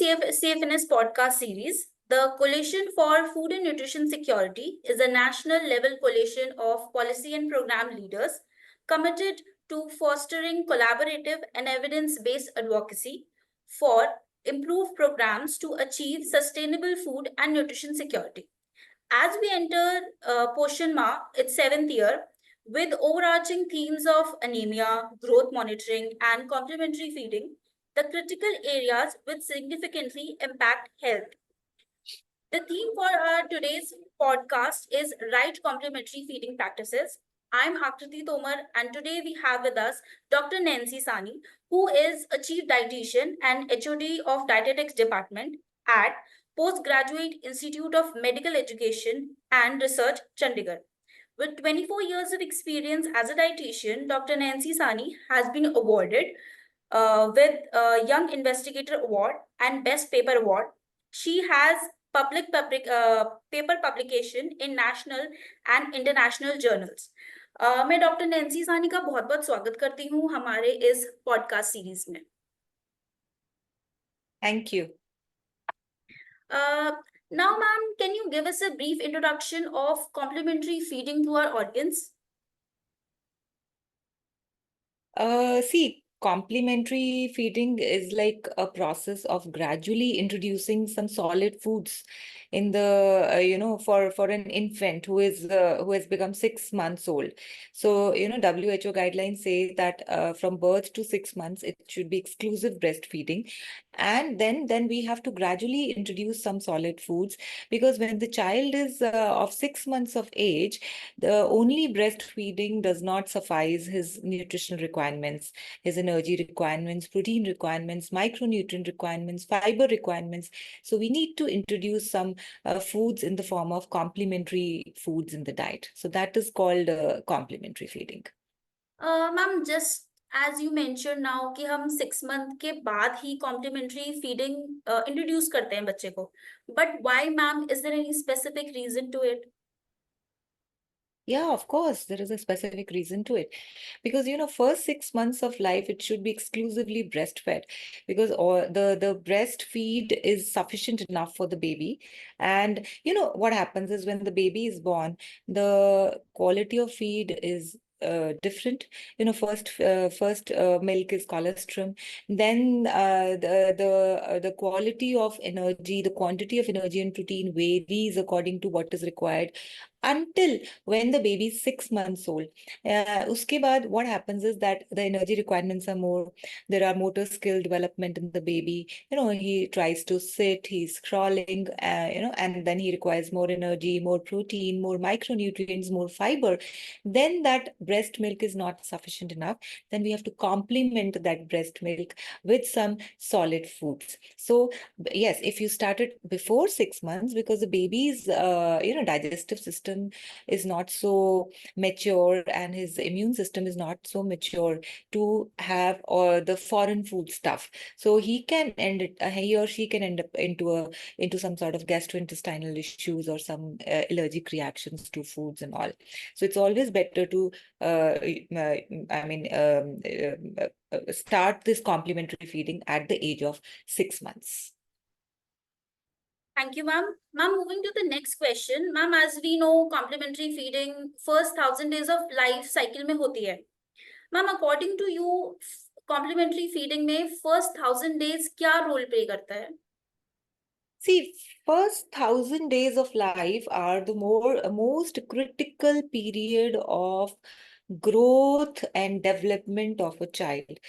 CFNS podcast series. The Coalition for Food and Nutrition Security is a national level coalition of policy and program leaders committed to fostering collaborative and evidence based advocacy for improved programs to achieve sustainable food and nutrition security. As we enter Poshan Ma, its seventh year, with overarching themes of anemia, growth monitoring, and complementary feeding, the critical areas which significantly impact health. The theme for our today's podcast is Right Complementary Feeding Practices. I'm Akriti Tomar, and today we have with us Dr. Nancy Sani, who is a chief dietitian and HOD of Dietetics Department at Postgraduate Institute of Medical Education and Research, Chandigarh. With 24 years of experience as a dietitian, Dr. Nancy Sani has been awarded with a Young Investigator Award and Best Paper Award. She has paper publication in national and international journals. मैं doctor Nancy सानी का बहुत बहुत स्वागत करती हूँ हमारे इस पॉडकास्ट सीरीज में. Thank you. Now, ma'am, can you give us a brief introduction of complementary feeding to our audience? See, complementary feeding is like a process of gradually introducing some solid foods in the for an infant who has become 6 months old. So WHO guidelines say that from birth to 6 months it should be exclusive breastfeeding, and then we have to gradually introduce some solid foods, because when the child is of 6 months of age, the only breastfeeding does not suffice his nutritional requirements, his energy requirements, protein requirements, micronutrient requirements, fiber requirements. So we need to introduce some foods in the form of complementary foods in the diet. So that is called complementary feeding. Ma'am, just as you mentioned now कि हम 6 month के बाद ही complementary feeding introduce करते हैं बच्चे को. But why, ma'am? Is there any specific reason to it? Yeah, of course, there is a specific reason to it. Because, first 6 months of life, it should be exclusively breastfed, because the breastfeed is sufficient enough for the baby. And, what happens is when the baby is born, the quality of feed is different. First milk is colostrum. Then the quality of energy, the quantity of energy and protein varies according to what is required until when the baby is 6 months old. Uske baad, what happens is that the energy requirements are more. There are motor skill development in the baby. He tries to sit, he's crawling, and then he requires more energy, more protein, more micronutrients, more fiber. Then that breast milk is not sufficient enough. Then we have to complement that breast milk with some solid foods. So yes, if you started before 6 months, because the baby's digestive system is not so mature and his immune system is not so mature to have the foreign food stuff, so he or she can end up into some sort of gastrointestinal issues or some allergic reactions to foods and all. So it's always better to start this complementary feeding at the age of 6 months. Thank you, ma'am. Ma'am, moving to the next question. Ma'am, as we know, complementary feeding first 1,000 days of life cycle में होती है. Ma'am, according to you, complementary feeding में first 1,000 days क्या role play करता है? See, first 1,000 days of life are the most critical period of growth and development of a child.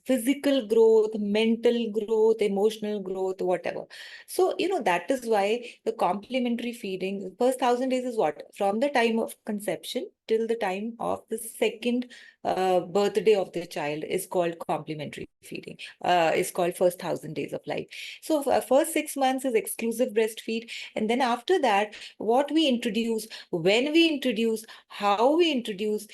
Physical growth, mental growth, emotional growth, whatever. So, that is why the complementary feeding, first 1,000 days is what? From the time of conception till the time of the second birthday of the child is called complementary feeding, is called first 1,000 days of life. So first 6 months is exclusive breastfeed. And then after that, what we introduce, when we introduce, how we introduce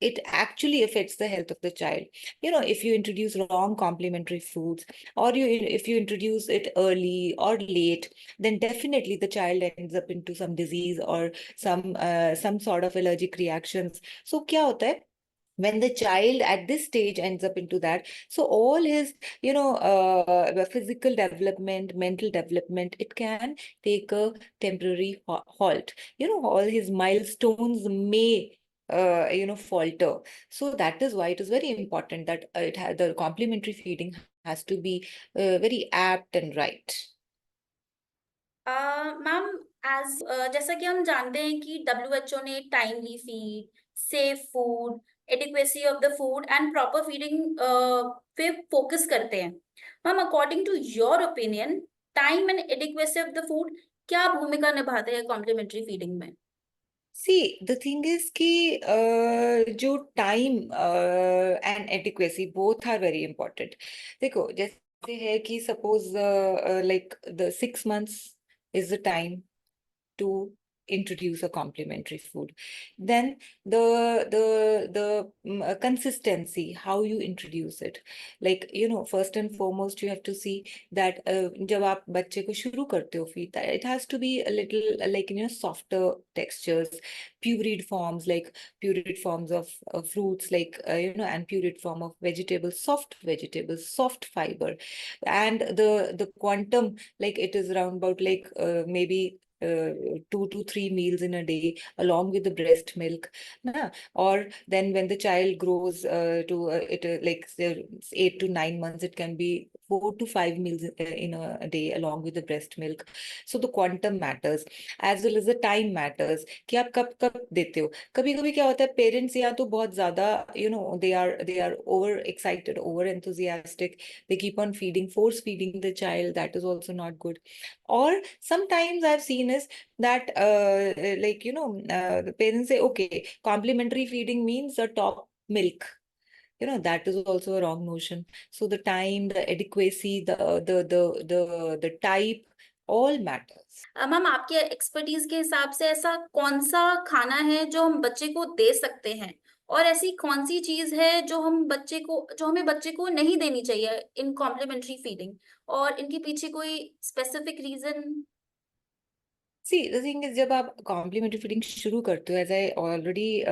it actually affects the health of the child. If you introduce wrong complementary foods, or if you introduce it early or late, then definitely the child ends up into some disease or some sort of allergic reactions. So क्या होता है? when the child at this stage ends up into that, so all his physical development, mental development, it can take a temporary halt. All his milestones may falter. So that is why it is very important that the complementary feeding has to be very apt and right. Ma'am, as जैसा कि हम जानते हैं कि WHO ने timely feed, safe food, adequacy of the food and proper feeding पे focus करते हैं। Ma'am, according to your opinion, time and adequacy of the food क्या भूमिका निभाते हैं कॉम्प्लीमेंट्री फीडिंग में? See, the thing is कि जो time and adequacy both are very important. देखो, जैसे है कि suppose like the 6 months is the time to introduce a complementary food. Then the consistency, how you introduce it. Like, first and foremost, you have to see that जब आप बच्चे को शुरू करते हो feed, it has to be a little like, softer textures, pureed forms, like pureed forms of fruits, like, and pureed form of vegetables, soft fiber. And the quantum, like it is around about like maybe 2 to 3 meals in a day along with the breast milk. Or then when the child grows to like 8 to 9 months, it can be 4 to 5 meals in a day along with the breast milk. So the quantum matters as well as the time matters कि आप कब कब देते हो. कभी कभी क्या होता है, पेरेंट्स या तो बहुत ज्यादा they are over excited, over enthusiastic, they keep on force feeding the child. That is also not good. Or sometimes I've seen is that the parents say, okay, complementary feeding means a top milk. That is also a wrong notion. So the time, the adequacy, the type, all matters. Ma'am, आपके expertise के हिसाब से ऐसा कौन सा खाना है जो हम बच्चे को दे सकते हैं, और ऐसी कौन सी चीज है जो हमें बच्चे को नहीं देनी चाहिए इन कॉम्प्लीमेंट्री फीडिंग, और इनके पीछे कोई specific reason? See, the thing is, जब आप complimentary feeding शुरू करते हो, as I already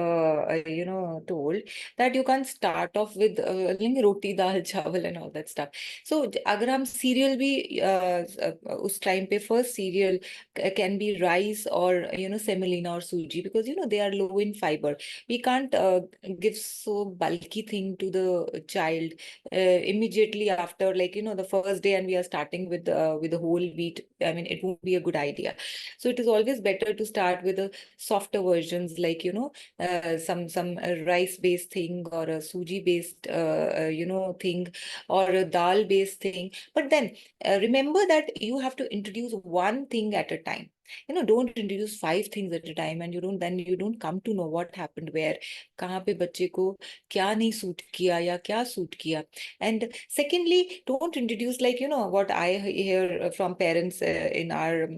told, that you can't start off with like roti, dal, chawal and all that stuff. So अगर हम cereal भी उस time पे first cereal can be rice or semolina or suji, because they are low in fiber. We can't give so bulky thing to the child immediately after, like the first day, and we are starting with the whole wheat. I mean, it won't be a good idea. So it is always better to start with the softer versions, like some rice based thing, or a suji based thing, or a dal based thing. But then remember that you have to introduce one thing at a time. Don't introduce 5 things at a time, and you don't come to know what happened where, कहाँ पे बच्चे को क्या नहीं suit किया या क्या suit किया. And secondly, don't introduce, like what I hear from parents in our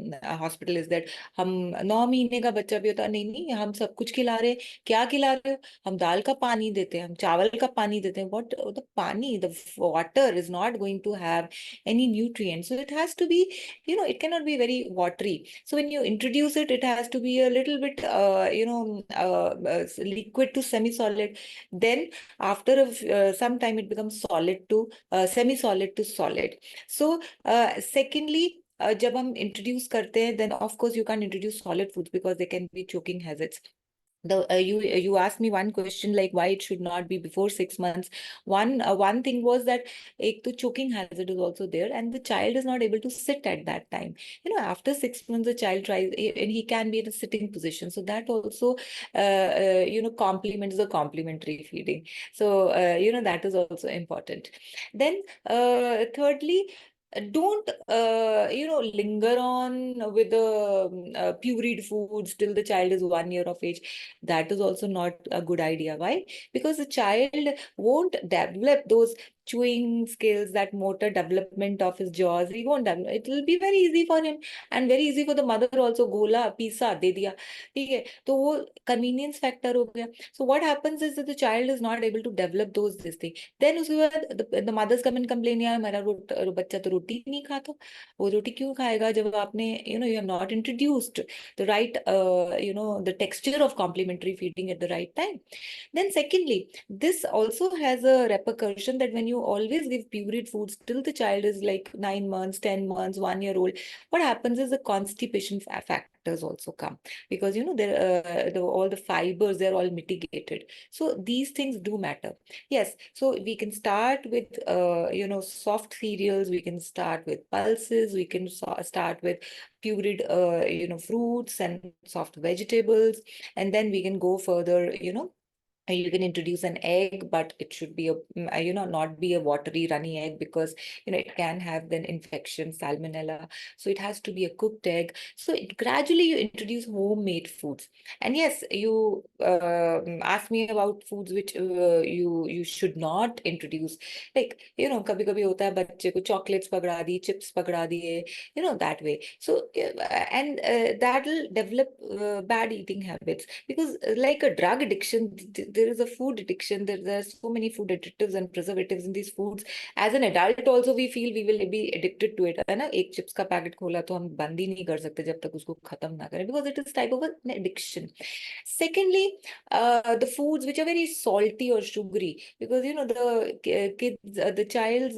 hospital is that हम 9 महीने का बच्चा भी होता है, नहीं नहीं हम सब कुछ खिला रहे हैं. क्या खिला रहे हो? हम दाल का पानी देते हैं, हम चावल का पानी देते हैं. What the पानी, the water is not going to have any nutrients, so it has to be, it cannot be very watery. So when you introduce it, it has to be a little bit liquid to semi-solid. Then after some time, it becomes solid to semi-solid to solid. So secondly, जब हम introduce करते हैं, then of course you can't introduce solid foods because they can be choking hazards. You asked me one question, like why it should not be before 6 months. One thing was that एक तो choking hazard is also there, and the child is not able to sit at that time. After 6 months, the child tries, and he can be in a sitting position. So that also complements the complementary feeding. So that is also important. Then thirdly, don't linger on with the pureed foods till the child is 1 year of age. That is also not a good idea. Why? Because the child won't develop those chewing skills, that motor development of his jaws, he won't develop. It will be very easy for him and very easy for the mother also. गोला पीसा दे दिया, ठीक है, तो वो convenience factor हो गया. So what happens is that the child is not able to develop those this thing. Then उसके बाद the mothers come and complain, यार मेरा बच्चा तो रोटी नहीं खाता. वो रोटी क्यों खाएगा जब आपने you have not introduced the right the texture of complementary feeding at the right time. Then secondly, this also has a repercussion that when you always give pureed foods till the child is like 9 months, 10 months, 1 year old, what happens is the constipation factors also come, because all the fibers, they're all mitigated. So these things do matter. Yes, so we can start with soft cereals, we can start with pulses, we can start with pureed fruits and soft vegetables, and then we can go further. You can introduce an egg, but it should be not be a watery runny egg, because it can have then infection, salmonella. So it has to be a cooked egg. So gradually you introduce homemade foods. And yes, you asked me about foods which you should not introduce. Like, कभी कभी होता है बच्चे को chocolates पकड़ा दी, chips पकड़ा दिए, that way. So and that will develop bad eating habits, because like a drug addiction, there is a food addiction. There are so many food additives and preservatives in these foods. As an adult also we feel we will be addicted to it, है ना. एक chips का packet खोला तो हम बंद ही नहीं कर सकते जब तक उसको खत्म ना करें, because it is type of an addiction. Secondly, the foods which are very salty or sugary, because the child's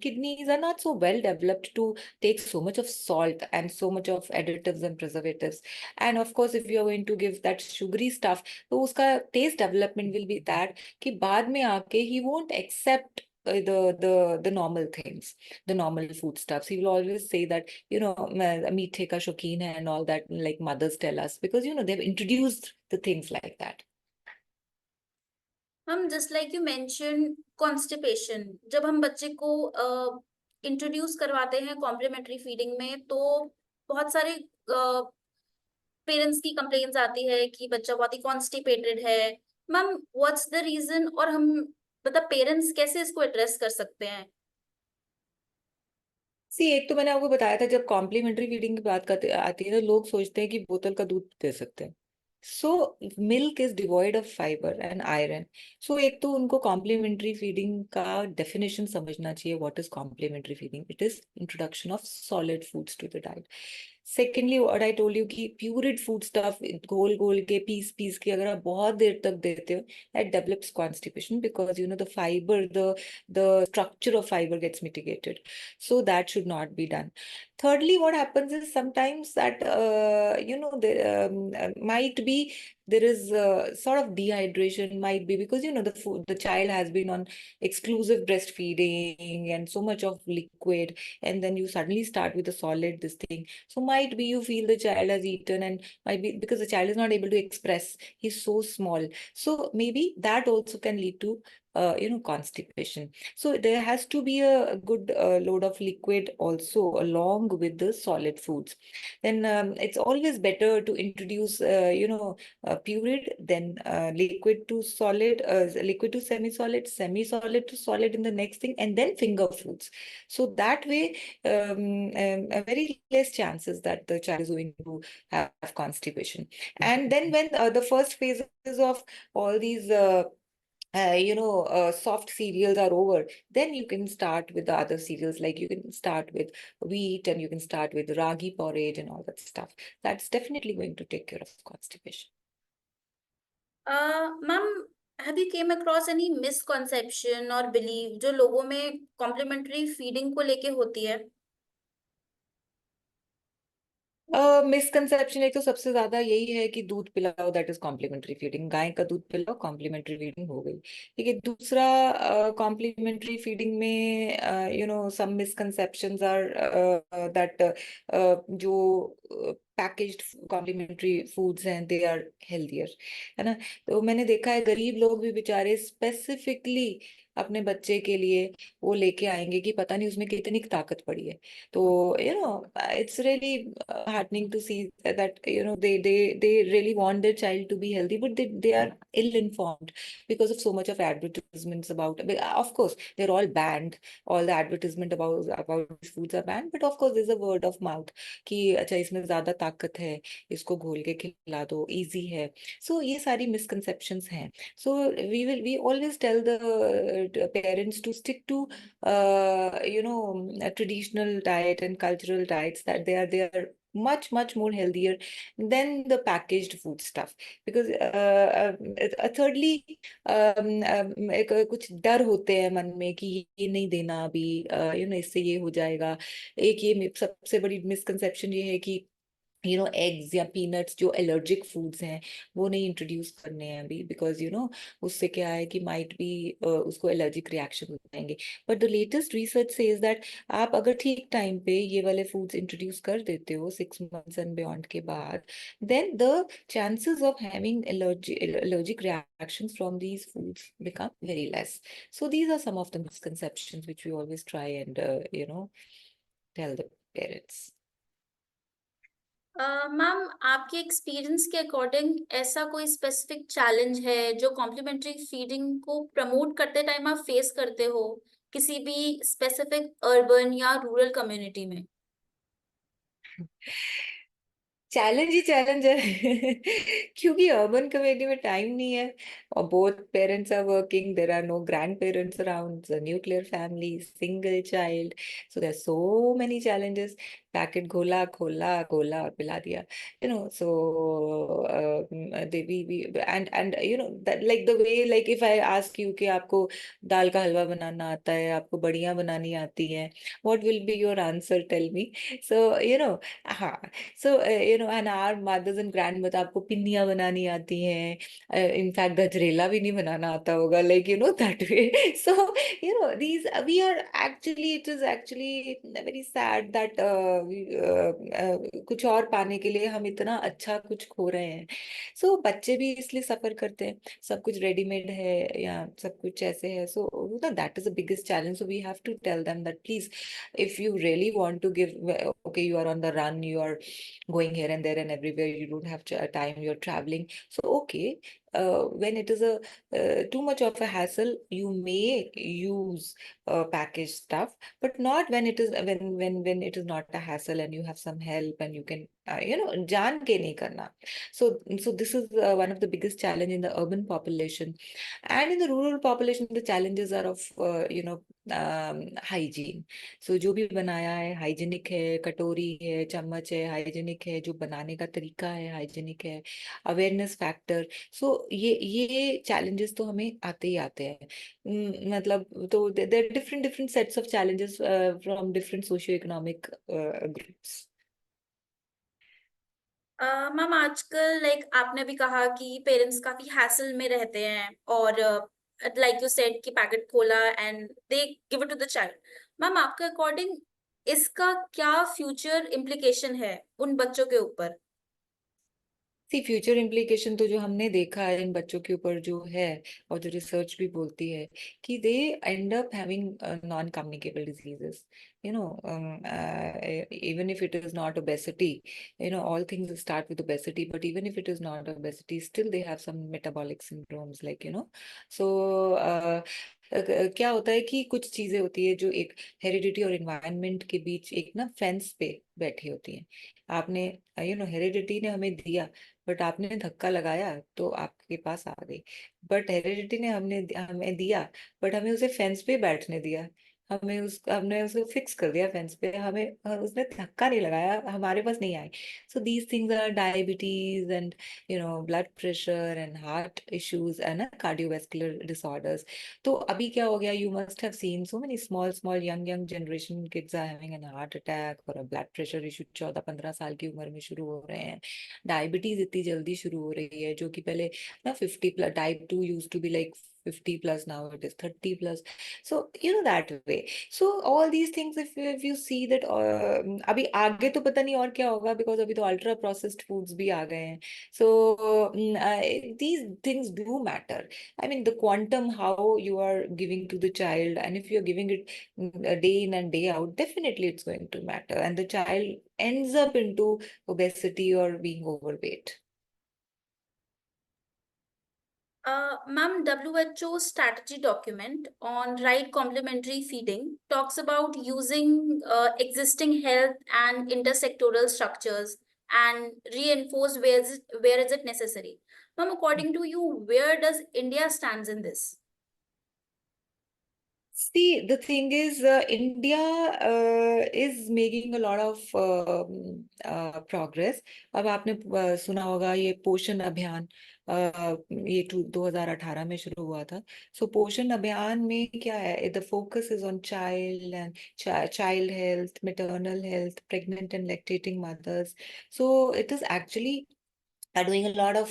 kidneys are not so well developed to take so much of salt and so much of additives and preservatives. And of course, if you are going to give that sugary stuff, तो उसका taste development will be that कि बाद में आके he won't accept the normal things, the normal foodstuffs. He will always say that मैं मीठे का शौकीन है and all that, like mothers tell us, because they've introduced the things like that. हम just like you mention constipation, जब हम बच्चे को इंट्रोड्यूस करवाते हैं कॉम्प्लीमेंट्री फीडिंग में, तो बहुत सारे पेरेंट्स की कंप्लेन्स आती है कि बच्चा बहुत ही कॉन्स्टिपेटेड है. मैम, व्हाट्स द रीजन, और हम मतलब पेरेंट्स कैसे इसको एड्रेस कर सकते हैं? एक तो मैंने आपको बताया था, जब कॉम्प्लीमेंट्री फीडिंग की बात करते आती है तो लोग सोचते हैं कि बोतल का दूध दे सकते हैं. So milk is devoid of fibre and iron. So एक तो उनको कॉम्प्लीमेंट्री फीडिंग का डेफिनेशन समझना चाहिए. What is complementary feeding? It is introduction of solid foods to the diet. Secondly, what I told you कि प्यूरिड फूड स्टफ घोल घोल के पीस पीस के अगर आप बहुत देर तक देते हो, that develops constipation, because the fiber, the structure of fiber gets mitigated. So that should not be done. Thirdly, what happens is sometimes that there might be, there is sort of dehydration, might be because the child has been on exclusive breastfeeding and so much of liquid, and then you suddenly start with a solid this thing. So might be you feel the child has eaten, and might be because the child is not able to express, he's so small. So maybe that also can lead to constipation. So there has to be a good load of liquid also along with the solid foods. Then it's always better to introduce pureed, then liquid to solid, liquid to semi-solid, semi-solid to solid in the next thing, and then finger foods. So that way, very less chances that the child is going to have constipation. And then when the first phases of all these soft cereals are over, then you can start with the other cereals. Like you can start with wheat, and you can start with ragi porridge and all that stuff. That's definitely going to take care of constipation. Ma'am, have you came across any misconception और belief जो लोगों में complementary feeding को लेके होती है? Misconception एक तो सबसे ज्यादा यही है कि दूध पिलाओ, दैट इज कॉम्प्लीमेंट्री फीडिंग. गाय का दूध पिलाओ, कॉम्प्लीमेंट्री फीडिंग हो गई. ठीक है. दूसरा, कॉम्प्लीमेंट्री फीडिंग में सम मिसकंसेप्शंस आर दैट जो पैकेज्ड कॉम्प्लीमेंट्री फूड्स हैं दे आर हेल्दियर, है ना। तो मैंने देखा है गरीब लोग भी बेचारे स्पेसिफिकली अपने बच्चे के लिए वो लेके आएंगे कि पता नहीं उसमें कितनी ताकत पड़ी है। तो it's really heartening to see that they really want their child to be healthy, but they are ill informed because of so much of advertisements about, of course they're all banned, all the advertisement about these foods are banned, but of course there's a word of mouth कि अच्छा इसमें ज्यादा ताकत है, इसको घोल के खिला दो, इजी है। सो ये सारी मिसकंसेप्शंस हैं। So we always tell the parents to stick to a traditional diet and cultural diets, that they are much more healthier than the packaged food stuff, because thirdly कुछ डर होते हैं मन में कि ये नहीं देना अभी, इससे ये हो जाएगा। एक ये सबसे बड़ी मिसकंसेप्शन ये है कि एग्स या पीनट्स जो एलर्जिक फूड्स हैं वो नहीं इंट्रोड्यूस करने हैं अभी, बिकॉज उससे क्या है कि माइट बी उसको एलर्जिक रिएक्शन हो जाएंगे। But the latest research says that आप अगर ठीक टाइम पे ये वाले फूड्स इंट्रोड्यूस कर देते हो 6 months एंड बियॉन्ड के बाद, then the chances of having allergic reactions from these foods become very less. So these are some of the misconceptions which we always try and tell the parents. Ma'am, आपके experience के according ऐसा कोई specific challenge है जो complementary feeding को promote करते time आप face करते हो किसी भी स्पेसिफिक अर्बन या रूरल कम्युनिटी में? चैलेंज ही चैलेंज है क्योंकि अर्बन कम्युनिटी में टाइम नहीं है और both parents are working, there are no grandparents around, nuclear family, single child, so there so many challenges. Packet घोला खोला खोला और पिला दिया, so they we and that like the way, like if I ask you कि आपको दाल का हलवा बनाना आता है, आपको बड़ियां बनानी आती हैं, what will be your answer, tell me. So हाँ, so and our mothers and grandmother, आपको पिन्नियां बनानी आती हैं, इनफैक्ट गजरेला भी नहीं बनाना आता होगा, like that way. So these we are actually, it is actually very sad that कुछ और पाने के लिए हम इतना अच्छा कुछ खो रहे हैं। सो बच्चे भी इसलिए सफर करते हैं, सब कुछ रेडीमेड है या सब कुछ ऐसे है। So that is the biggest challenge. So we have to tell them that please, if you really want to give, okay, you are on the run, you are going here and there and everywhere, you don't have time, you're traveling, so okay, when it is a too much of a hassle, you may use packaged stuff, but not when it is when it is not a hassle and you have some help and you can jaan ke nahi karna. So this is one of the biggest challenge in the urban population. And in the rural population, the challenges are of hygiene. So जो भी बनाया है hygienic है, कटोरी है, चम्मच है, hygienic है, जो बनाने का तरीका है हाइजीनिक है, अवेयरनेस फैक्टर। सो ये चैलेंजेस तो हमें आते ही आते हैं। मतलब तो there different different sets of challenges from different socio economic groups. Ma'am, आजकल लाइक आपने भी कहा कि पेरेंट्स काफी हैसल में रहते हैं और लाइक यू सेड कि पैकेट खोला and they give it to the child. Ma'am, आपके अकॉर्डिंग इसका क्या फ्यूचर इम्प्लीकेशन है उन बच्चों के ऊपर? सी फ्यूचर इम्प्लीकेशन तो जो हमने देखा है इन बच्चों के ऊपर जो है, और जो रिसर्च भी बोलती है कि they end up having non communicable diseases, even if it is not obesity, all things start with obesity, but even if it is not obesity, still they have some metabolic syndromes, like so क्या होता है कि कुछ चीजें होती है जो एक हेरिडिटी और एनवायरनमेंट के बीच एक ना फेंस पे बैठी होती हैं। आपने हेरिडिटी ने हमें दिया, बट आपने धक्का लगाया तो आपके पास आ गई। बट हेरिडिटी ने हमें दिया, बट हमें उसे फेंस पे बैठने दिया, हमने उसको फिक्स कर दिया फेंस पे, हमें उसने धक्का नहीं लगाया, हमारे पास नहीं आए। So these things are diabetes and blood pressure and heart issues and cardiovascular disorders. तो अभी क्या हो गया, you must have seen so many small small young young generation kids are having an heart attack और blood pressure issue 14-15 साल की उम्र में शुरू हो रहे हैं। डायबिटीज इतनी जल्दी शुरू हो रही है, जो कि पहले ना 50 plus, type 2 use to be like 50 plus, now it is 30 plus. So, that way. So all these things, if you see that, अभी आगे तो पता नहीं और क्या होगा, because अभी तो ultra processed foods भी आ गए हैं. So these things do matter. I mean, the quantum, how you are giving to the child, and if you're giving it day in and day out, definitely it's going to matter. And the child ends up into obesity or being overweight. Ma'am, WHO strategy document on right complementary feeding talks about using existing health and intersectoral structures and reinforce where is it necessary. Ma'am, according to you, where does India stands in this? See, the thing is, India is making a lot of progress. अब आपने सुना होगा ये पोषण अभियान, ये 2018 में शुरू हुआ था. सो पोषण अभियान में क्या है, the focus is on child and child health, maternal health, pregnant and lactating mothers. So it is actually are doing a lot of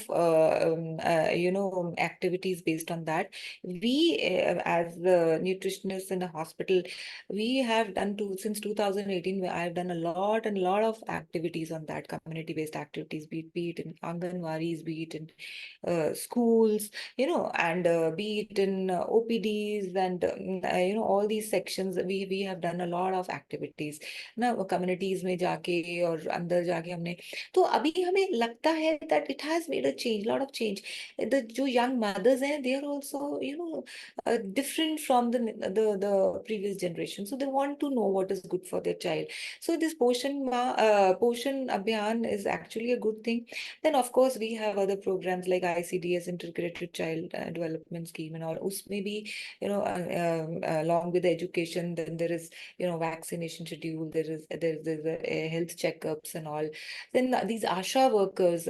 activities based on that. We as the nutritionists in the hospital, we have done since 2018, I have done a lot and lot of activities on that, community based activities, be it in Anganwadis, be it in schools, and be it in OPDs, and all these sections. We have done a lot of activities ना, communities में जाके और अंदर जाके हमने. तो अभी हमें लगता है that it has made a change, lot of change. The जो young mothers हैं, they are also different from the previous generation, so they want to know what is good for their child. So this Poshan Abhiyan is actually a good thing. Then of course we have other programs like ICDS, Integrated Child Development Scheme, and all. उसमें भी along with the education, then there is vaccination schedule, there's health checkups and all. Then these ASHA workers,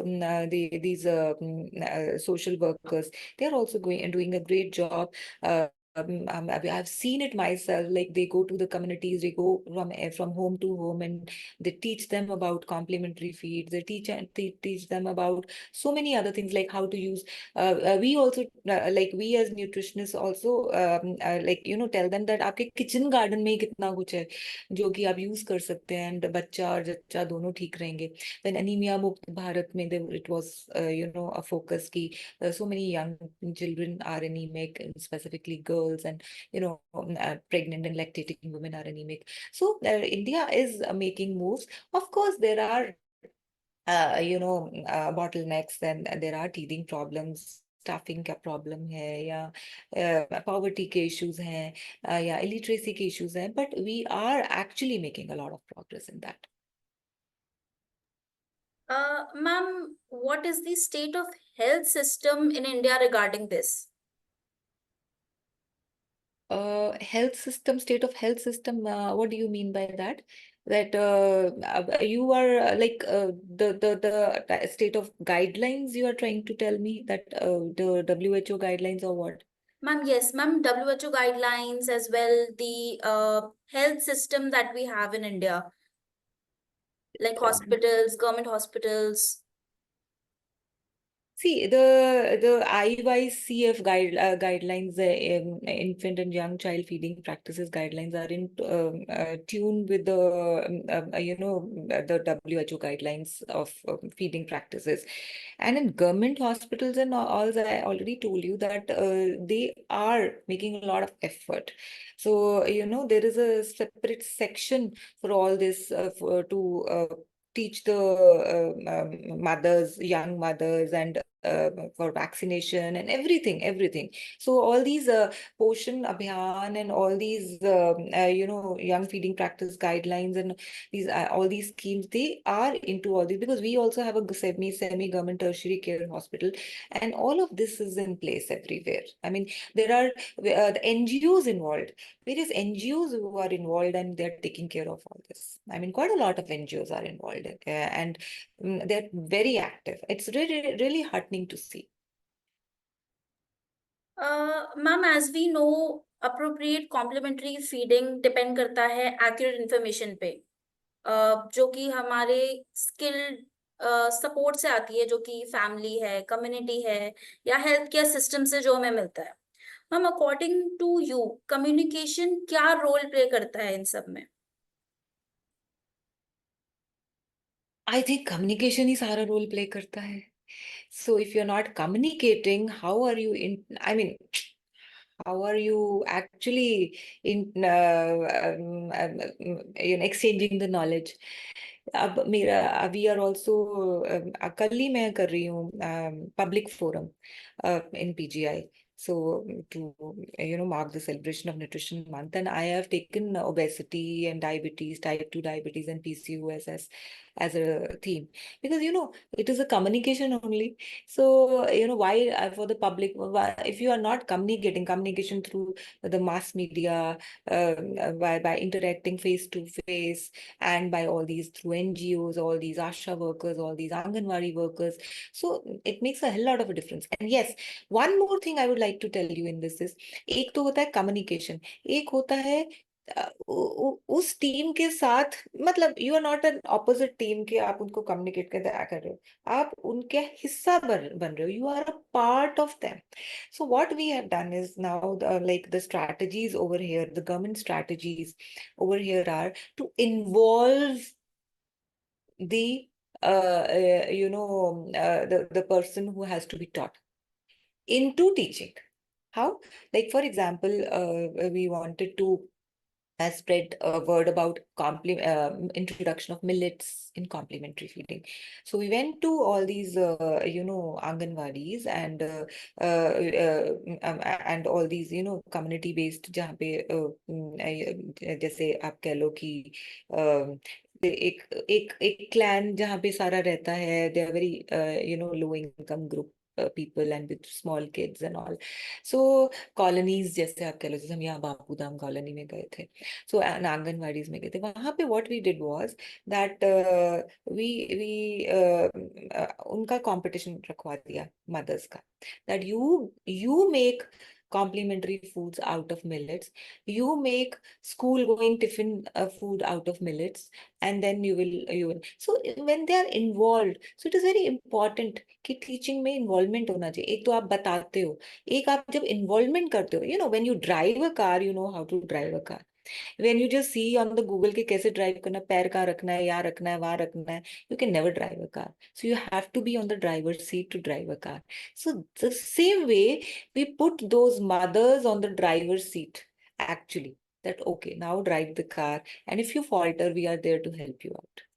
social workers, they're also going and doing a great job. I've seen it myself. Like they go to the communities, they go from home to home, and they teach them about complementary feeds. They teach them about so many other things, like how to use. We also like we as nutritionists also tell them that आपके kitchen garden में ही कितना कुछ है जो कि आप use कर सकते हैं, and बच्चा और जच्चा दोनों ठीक रहेंगे. Then anemia मुक्त भारत में it was a focus की so many young children are anemic, and specifically girls, and pregnant and lactating women are anemic. So India is making moves. Of course, there are bottlenecks, and there are teething problems. Staffing का problem है, या poverty के issues हैं, या illiteracy के issues हैं, but we are actually making a lot of progress in that. Ma'am, what is the state of health system in India regarding this? State of health system, what do you mean by that? That you are the state of guidelines you are trying to tell me, that the WHO guidelines, or what? Ma'am, yes, ma'am, WHO guidelines as well, the health system that we have in India, like hospitals, government hospitals. See, the IYCF guidelines, infant and young child feeding practices guidelines, are in tune with the the WHO guidelines of feeding practices. And in government hospitals and all, I already told you that they are making a lot of effort. So there is a separate section for all this, to teach the mothers, young mothers, and for vaccination and everything. So all these Poshan Abhiyan and all these young feeding practice guidelines, and these all these schemes, they are into all these, because we also have a semi government tertiary care hospital, and all of this is in place everywhere. I mean, there are the NGOs involved, various NGOs who are involved, and they're taking care of all this. I mean, quite a lot of NGOs are involved, and they're very active. It's really heartening to see. Ma'am, as we know, appropriate complementary feeding depend करता है accurate information पे, जो कि हमारे skilled support से आती है, जो कि फैमिली है, कम्युनिटी है, या हेल्थ केयर सिस्टम से जो हमें मिलता है. Ma'am, according to you communication क्या रोल प्ले करता है इन सब में? आई थिंक कम्युनिकेशन ही सारा रोल प्ले करता है. So if you're not communicating, how are you I mean, how are you actually exchanging the knowledge? अब मेरा वी आर ऑल्सो कल ही मैं कर रही हूँ public forum in PGI. So to mark the celebration of Nutrition Month, and I have taken obesity and diabetes, type 2 diabetes and PCOS as a theme, because it is a communication only. So why for the public, if you are not communication through the mass media, by interacting face to face, and by all these through NGOs, all these ASHA workers, all these Anganwadi workers. So it makes a hell lot of a difference. And yes, one more thing I would like to tell you in this is, एक तो होता है communication, एक होता है उस team के साथ, मतलब you are not an opposite team के आप उनको कम्युनिकेट कर रहे हो, आप उनके हिस्सा बन रहे हो, you are a part of them. So what we have done is now, like the strategies over here, the government strategies over here are to involve the the person who has to be taught into teaching. How? Like for example, we wanted to spread a word about introduction of millets in complementary feeding. So we went to all these, Anganwadis and all these, community based, जहाँ पे जैसे आप कह लो कि एक एक एक clan जहाँ पे सारा रहता है, they are very low income group people and with small kids and all. So colonies जैसे आप कह लो, जैसे हम यहाँ बापूधाम कॉलोनी में गए थे, सो आंगनवाड़ीज में गए थे, वहां पे what we did was that we उनका कंपटीशन रखवा दिया मदर्स का, that you make complementary foods out of millets, you make school going tiffin food out of millets, and then you will so when they are involved, so it is very important कि teaching में involvement होना चाहिए. एक तो आप बताते हो, एक आप जब इन्वॉल्वमेंट करते हो, when you drive a car, you know how to drive a car. When you just see on the Google कि कैसे ड्राइव करना, पैर कहाँ रखना है, यहाँ रखना है, वहां रखना है, you can never drive a car. So you have to be on the driver's seat to drive a car. So the same way we put those mothers on the driver's seat, actually, that okay, now drive the car, and if you falter, we are there to help you out.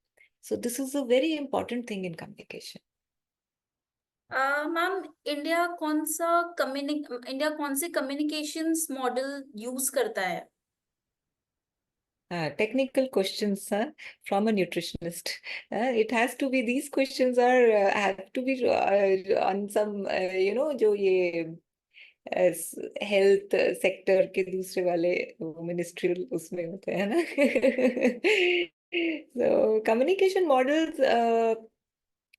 So this is a very important thing in communication. Ma'am, India कौन से communications model use करता है? Technical questions from a nutritionist. It has to be, these questions are have to be on some जो ये health sector के दूसरे वाले ministerial उसमें होते हैं ना. So communication models,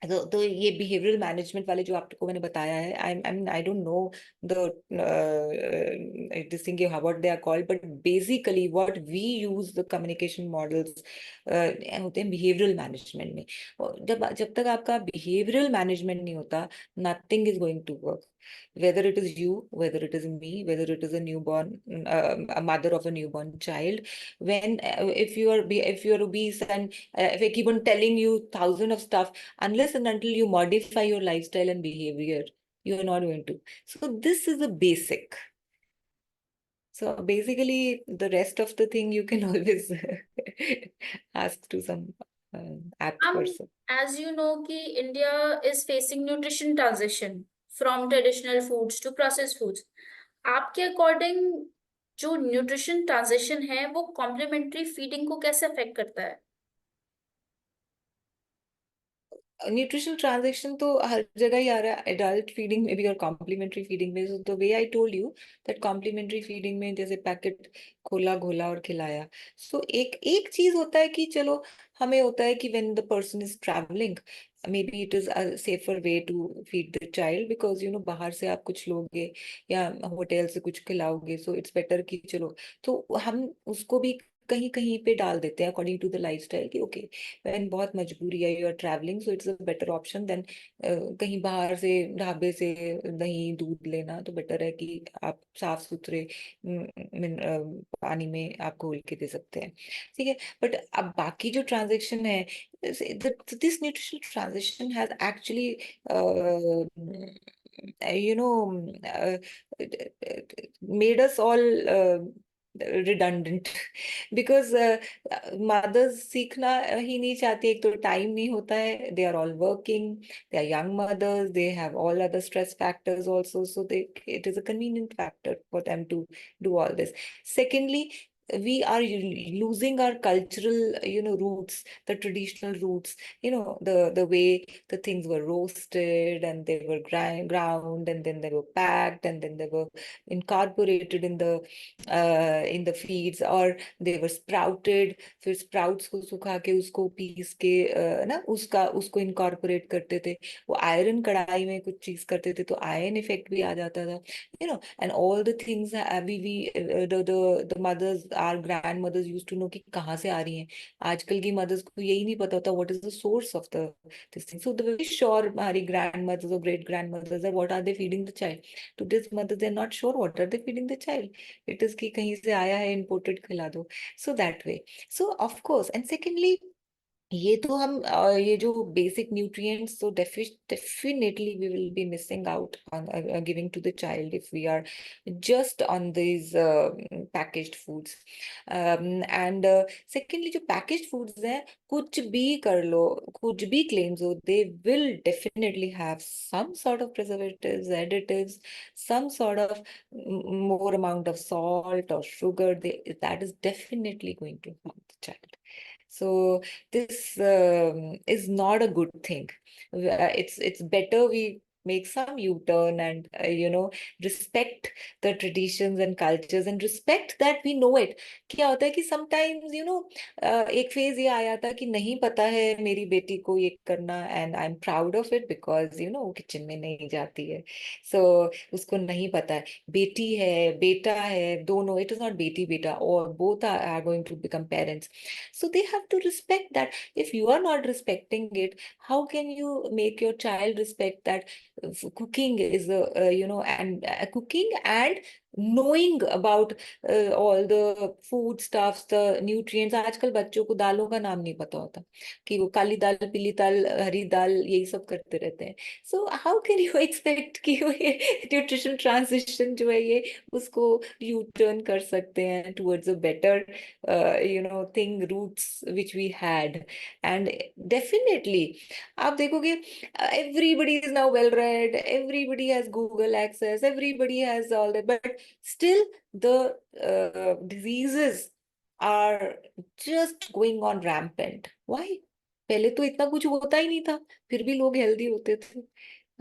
तो ये बिहेवियरल मैनेजमेंट वाले जो आपको मैंने बताया है, I don't know the this thing what they are called, but basically what we use the communication models होते हैं बिहेवियरल मैनेजमेंट में. और जब तक आपका बिहेवियरल मैनेजमेंट नहीं होता, nothing is going to work. Whether it is you, whether it is me, whether it is a newborn, a mother of a newborn child, when if you are obese, and if I keep on telling you thousands of stuff, unless and until you modify your lifestyle and behavior, you are not going to. So this is a basic. So basically, the rest of the thing you can always ask to some apt हम, person. As you know कि India is facing nutrition transition from traditional foods to processed foods. आपके according जो nutrition transition है वो complementary feeding को कैसे affect करता है? न्यूट्रिशनल ट्रांजेक्शन तो हर जगह ही आ रहा है, एडल्ट फीडिंग में भी और कॉम्प्लीमेंट्री फीडिंग में. तो way I told you that complementary feeding में जैसे पैकेट खोला, घोला और खिलाया. सो एक एक चीज होता है कि चलो, हमें होता है कि when the person is travelling, maybe it is a safer way to feed the child, because बाहर से आप कुछ लोगे या होटल से कुछ खिलाओगे, so it's better कि चलो, तो हम उसको भी कहीं कहीं पे डाल देते हैं अकॉर्डिंग टू द लाइफस्टाइल कि ओके व्हेन बहुत मजबूरी है, you are travelling, so it's a better option than कहीं बाहर से ढाबे से दही दूध लेना, तो बेटर है कि आप साफ सुथरे पानी में आप घोल के दे सकते हैं। ठीक है, बट अब बाकी जो ट्रांजेक्शन है, this nutritional transition has actually you know made us all redundant because mothers सीखना ही नहीं चाहती, एक तो टाइम नहीं होता है, they are all working, they are young mothers, they have all other stress factors also, so it is a convenient factor for them to do all this. Secondly, we are losing our cultural, roots, the traditional roots, the way the things were roasted and they were ground and then they were packed and then they were incorporated in the feeds, or they were sprouted, फिर sprouts को सुखा के उसको piece के ना उसको incorporate करते थे, वो आयरन कढ़ाई में कुछ चीज करते थे तो आयरन इफेक्ट भी आ जाता था, and all the things the mothers, our grandmothers used to know कि कहाँ से आ रही हैं। आजकल की mothers को यही नहीं पता होता what is the source of this thing. So the very sure हमारी grandmothers or great grandmothers are what are they feeding the child. Today's mothers, they're not sure what are they feeding the child. It is कि कहीं से आया है imported खिला दो. So that way. So of course, and secondly, ये तो हम ये जो बेसिक न्यूट्रिएंट्स, तो definitely we will be missing out on giving to the child if we are just on this packaged foods. And secondly, जो packaged foods हैं, कुछ भी कर लो, कुछ भी क्लेम्स हो, they will definitely have some sort of preservatives, additives, some sort of more amount of salt or sugar, that is definitely going to harm the child. So this is not a good thing. It's better we make some U-turn and respect the traditions and cultures and respect that we know it. क्या होता है कि sometimes एक phase ये आया था कि नहीं पता है मेरी बेटी को ये करना, and I'm proud of it because वो किचन में नहीं जाती है, so उसको नहीं पता है। बेटी है बेटा है दोनों, it is not बेटी बेटा, or both are going to become parents, so they have to respect that. If you are not respecting it, how can you make your child respect that cooking is and cooking and knowing about all the food stuffs, the nutrients. आजकल बच्चों को दालों का नाम नहीं पता होता कि वो काली दाल, पीली दाल, हरी दाल, यही सब करते रहते हैं। So how can you expect कि वो ये न्यूट्रिशन ट्रांजिशन जो है ये उसको यू टर्न कर सकते हैं towards a better thing, roots which we had. And definitely आप देखोगे everybody is now well read, everybody has Google access, everybody has all that, but still the diseases are just going on rampant. Why? पहले तो इतना कुछ होता ही नहीं था, फिर भी लोग हेल्दी होते थे,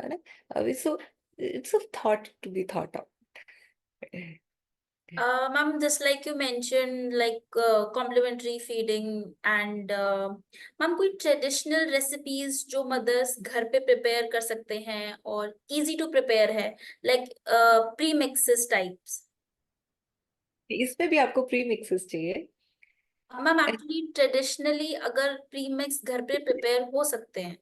है ना? अभी so it's a thought to be thought of. Ma'am, just like you mentioned, like complementary feeding and ma'am, कोई traditional recipes जो mothers घर पे prepare कर सकते हैं और easy to prepare है, like pre-mixes types. इसमें भी आपको प्री मिक्सेस चाहिए? मैम एक्चुअली ट्रेडिशनली अगर प्रीमिक्स घर पे प्रिपेयर हो सकते हैं।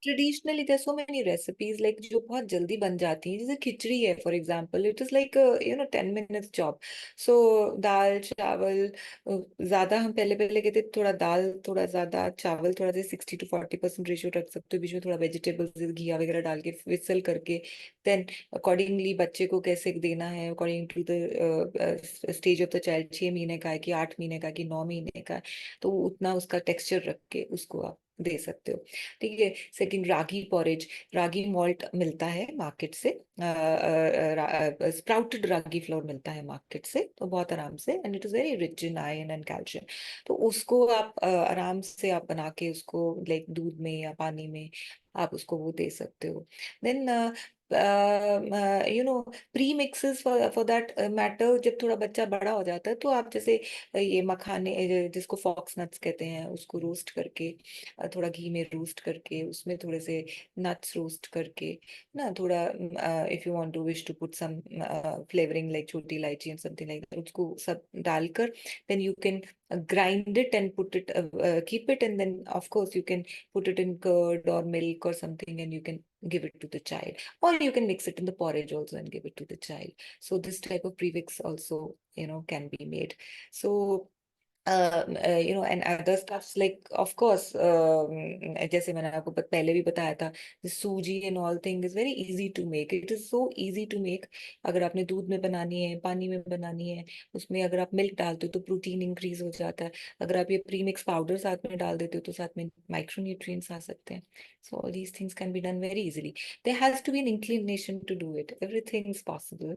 Traditionally there so many recipes like जो बहुत जल्दी बन जाती हैं, जैसे खिचड़ी है for example, it is like 10 minutes job. So दाल चावल, ज्यादा हम पहले पहले कहते थोड़ा दाल थोड़ा ज्यादा चावल थोड़ा सा 60 to 40% रेशियो रख सकते हो, बीच में थोड़ा वेजिटेबल्स घिया वगैरह डाल के विसल करके, देन अकॉर्डिंगली बच्चे को कैसे देना है according to the stage of the child, 6 महीने का है कि 8 महीने का कि 9 महीने का है, तो उतना उसका टेक्सचर रख के उसको आप दे सकते हो। ठीक है। सेकंड, रागी पॉरेज, रागी मॉल्ट मिलता है मार्केट से, स्प्राउटेड रागी फ्लोर मिलता है मार्केट से, तो बहुत आराम से, and it is very rich in iron and calcium, तो उसको आप आराम से आप बना के उसको लाइक दूध में या पानी में आप उसको वो दे सकते हो। Then pre mixes for that matter, जब थोड़ा बच्चा बड़ा हो जाता है तो आप जैसे ये मखाने जिसको फॉक्स नट्स कहते हैं उसको रोस्ट करके, थोड़ा घी में रोस्ट करके, उसमें थोड़े से नट्स रोस्ट करके ना, थोड़ा if you want to wish to put some flavouring like छोटी इलायची एंड समथिंग लाइक दैट, उसको सब डालकर then you can grind it and put it keep it, and then of course you can put it in curd or milk or something, and you can give it to the child, or you can mix it in the porridge also and give it to the child. So this type of premix also, can be made. So and other stuffs like, of course, जैसे मैंने आपको पहले भी बताया था, the सूजी and all thing is very easy to make. It is so easy to make. अगर आपने दूध में बनानी है, पानी में बनानी है, उसमें अगर आप मिल्क डालते हो तो प्रोटीन इंक्रीज हो जाता है। अगर आप ये प्री मिक्स पाउडर साथ में डाल देते हो तो साथ में माइक्रो न्यूट्रिएंट्स आ सकते हैं। So all these things can be done very easily. There has to be an inclination to do it. Everything is possible.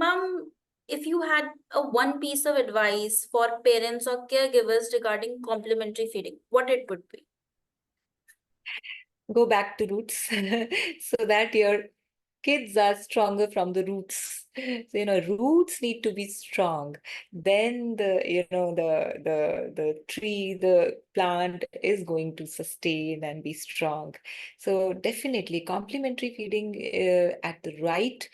Ma'am, if you had a one piece of advice for parents or caregivers regarding complementary feeding, what it would be? Go back to roots so that your kids are stronger from the roots. So, roots need to be strong. Then the tree, the plant is going to sustain and be strong. So definitely complementary feeding at the right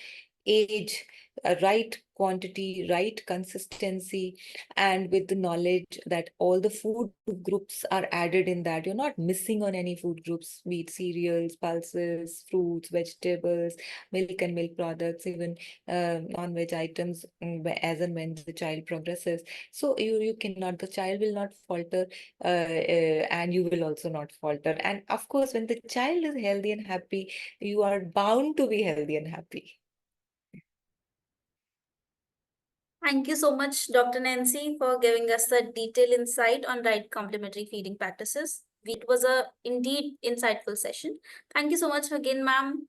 age, a right quantity, right consistency, and with the knowledge that all the food groups are added in that. You're not missing on any food groups, be it cereals, pulses, fruits, vegetables, milk and milk products, even non-veg items, as and when the child progresses. So you cannot, the child will not falter, and you will also not falter. And of course, when the child is healthy and happy, you are bound to be healthy and happy. Thank you so much, Dr. Nancy, for giving us a detailed insight on right complementary feeding practices. It was a indeed insightful session. Thank you so much again, ma'am.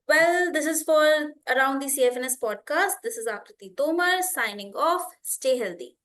Well, this is for Around the CFNS podcast. This is Akriti Tomar signing off. Stay healthy.